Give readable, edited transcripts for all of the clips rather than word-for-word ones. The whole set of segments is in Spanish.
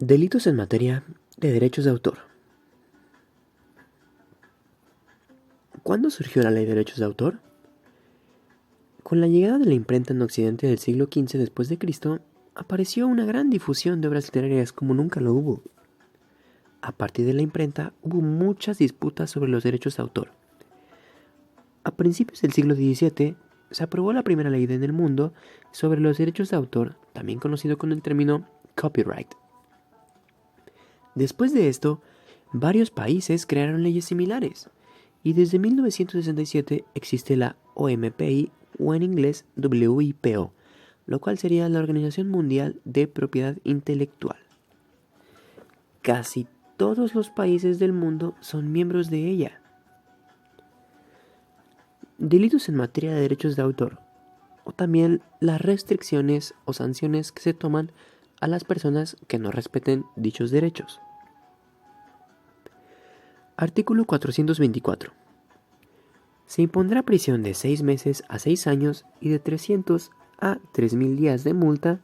Delitos en materia de derechos de autor. ¿Cuándo surgió la ley de derechos de autor? Con la llegada de la imprenta en Occidente del siglo XV después de Cristo, apareció una gran difusión de obras literarias como nunca lo hubo. A partir de la imprenta hubo muchas disputas sobre los derechos de autor. A principios del siglo XVII se aprobó la primera ley en el mundo sobre los derechos de autor, también conocido con el término copyright. Después de esto, varios países crearon leyes similares, y desde 1967 existe la OMPI, o en inglés WIPO, lo cual sería la Organización Mundial de Propiedad Intelectual. Casi todos los países del mundo son miembros de ella. Delitos en materia de derechos de autor, o también las restricciones o sanciones que se toman a las personas que no respeten dichos derechos. Artículo 424. Se impondrá prisión de 6 meses a 6 años y de 300 a 3.000 días de multa.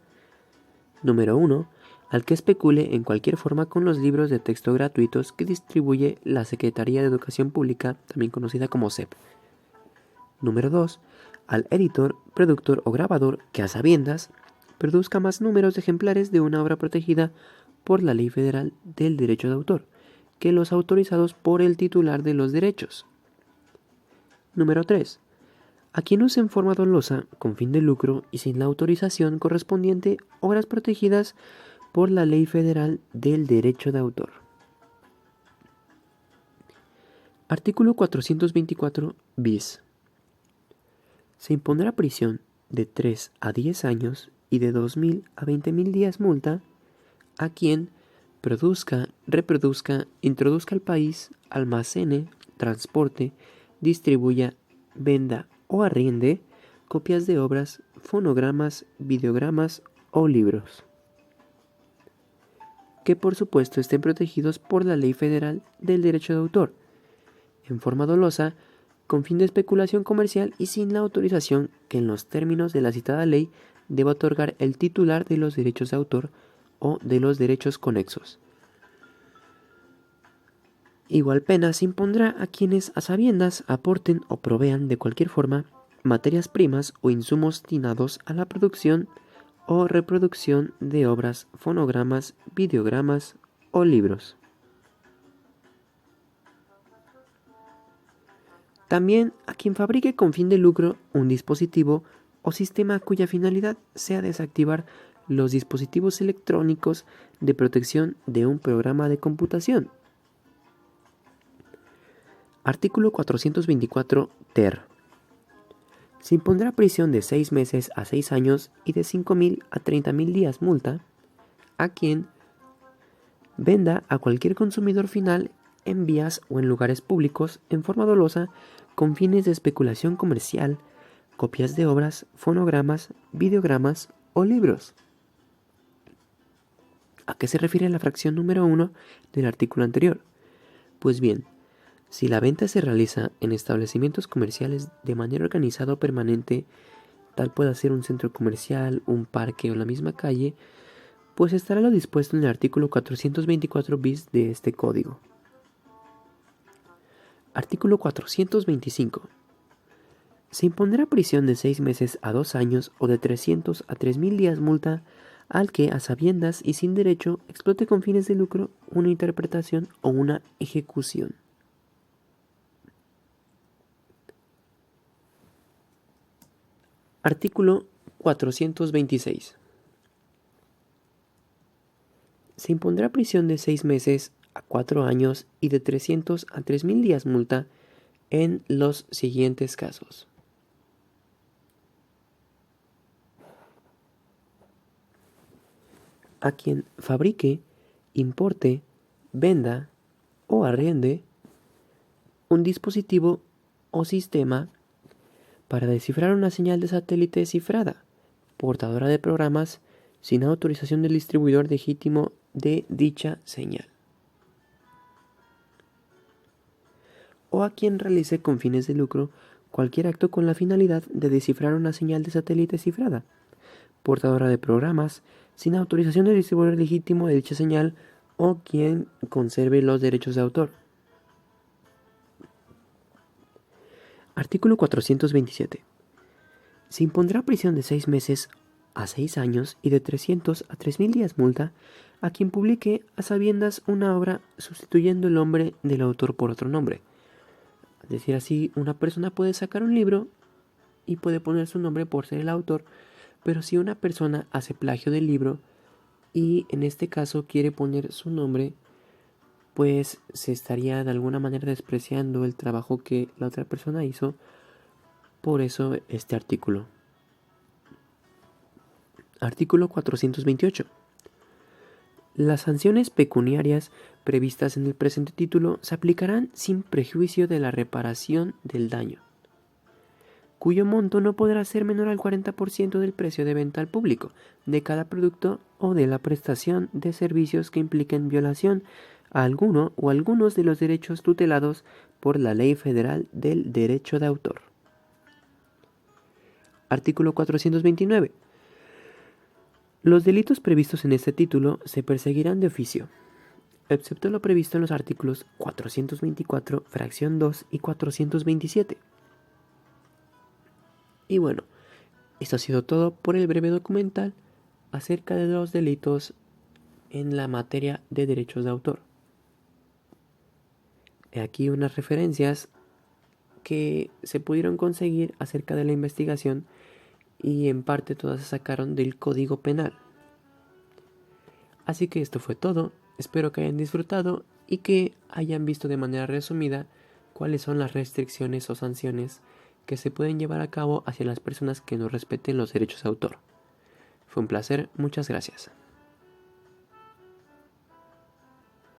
Número 1. Al que especule en cualquier forma con los libros de texto gratuitos que distribuye la Secretaría de Educación Pública, también conocida como SEP. Número 2. Al editor, productor o grabador que a sabiendas produzca más números de ejemplares de una obra protegida por la Ley Federal del Derecho de Autor que los autorizados por el titular de los derechos. Número 3. A quien use en forma dolosa, con fin de lucro y sin la autorización correspondiente, obras protegidas por la Ley Federal del Derecho de Autor. Artículo 424 bis. Se impondrá prisión de 3 a 10 años y de 2.000 a 20.000 días multa a quien produzca, reproduzca, introduzca al país, almacene, transporte, distribuya, venda o arriende copias de obras, fonogramas, videogramas o libros, que por supuesto estén protegidos por la Ley Federal del Derecho de Autor, en forma dolosa, con fin de especulación comercial y sin la autorización que en los términos de la citada ley deba otorgar el titular de los derechos de autor o de los derechos conexos. Igual pena se impondrá a quienes a sabiendas aporten o provean de cualquier forma materias primas o insumos destinados a la producción o reproducción de obras, fonogramas, videogramas o libros. También a quien fabrique con fin de lucro un dispositivo o sistema cuya finalidad sea desactivar los dispositivos electrónicos de protección de un programa de computación. Artículo 424 ter. Se impondrá prisión de 6 meses a 6 años y de 5.000 a 30.000 días multa a quien venda a cualquier consumidor final en vías o en lugares públicos en forma dolosa con fines de especulación comercial copias de obras, fonogramas, videogramas o libros. ¿A qué se refiere la fracción número 1 del artículo anterior? Pues bien, si la venta se realiza en establecimientos comerciales de manera organizada o permanente, tal pueda ser un centro comercial, un parque o la misma calle, pues estará lo dispuesto en el artículo 424 bis de este código. Artículo 425. Se impondrá prisión de 6 meses a 2 años o de 300 a 3.000 días multa al que, a sabiendas y sin derecho, explote con fines de lucro una interpretación o una ejecución. Artículo 426. Se impondrá prisión de 6 meses a 4 años y de 300 a 3.000 días multa en los siguientes casos. A quien fabrique, importe, venda o arriende un dispositivo o sistema para descifrar una señal de satélite cifrada, portadora de programas sin autorización del distribuidor legítimo de dicha señal. O a quien realice con fines de lucro cualquier acto con la finalidad de descifrar una señal de satélite cifrada, portadora de programas sin autorización del distribuidor legítimo de dicha señal o quien conserve los derechos de autor. Artículo 427. Se impondrá prisión de 6 meses a 6 años y de 300 a 3.000 días multa a quien publique a sabiendas una obra sustituyendo el nombre del autor por otro nombre. Es decir, así una persona puede sacar un libro y puede poner su nombre por ser el autor, pero si una persona hace plagio del libro y en este caso quiere poner su nombre, pues se estaría de alguna manera despreciando el trabajo que la otra persona hizo. Por eso este artículo. Artículo 428. Las sanciones pecuniarias previstas en el presente título se aplicarán sin prejuicio de la reparación del daño, cuyo monto no podrá ser menor al 40% del precio de venta al público de cada producto o de la prestación de servicios que impliquen violación a alguno o algunos de los derechos tutelados por la Ley Federal del Derecho de Autor. Artículo 429. Los delitos previstos en este título se perseguirán de oficio, excepto lo previsto en los artículos 424, fracción 2 y 427. Y bueno, esto ha sido todo por el breve documental acerca de los delitos en la materia de derechos de autor. He aquí unas referencias que se pudieron conseguir acerca de la investigación y en parte todas se sacaron del Código Penal. Así que esto fue todo, espero que hayan disfrutado y que hayan visto de manera resumida cuáles son las restricciones o sanciones que se pueden llevar a cabo hacia las personas que no respeten los derechos de autor. Fue un placer, muchas gracias.